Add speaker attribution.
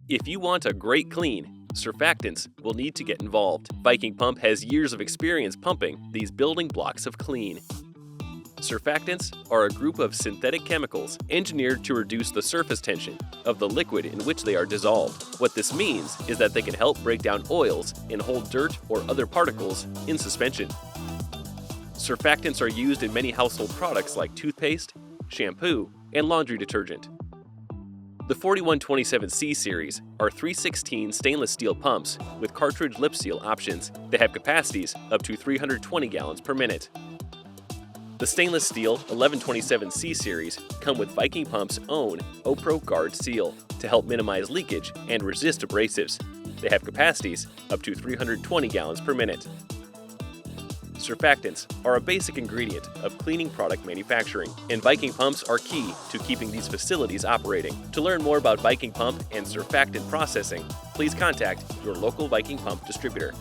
Speaker 1: If you want a great clean, surfactants will need to get involved. Viking Pump has years of experience pumping these building blocks of clean. Surfactants are a group of synthetic chemicals engineered to reduce the surface tension of the liquid in which they are dissolved. What this means is that they can help break down oils and hold dirt or other particles in suspension. Surfactants are used in many household products like toothpaste, shampoo, and laundry detergent. The 4127C series are 316 stainless steel pumps with cartridge lip seal options that have capacities up to 320 gallons per minute. The stainless steel 1127C series come with Viking Pump's own OPRO Guard seal to help minimize leakage and resist abrasives. They have capacities up to 320 gallons per minute. Surfactants are a basic ingredient of cleaning product manufacturing, and Viking Pumps are key to keeping these facilities operating. To learn more about Viking Pump and surfactant processing, please contact your local Viking Pump distributor.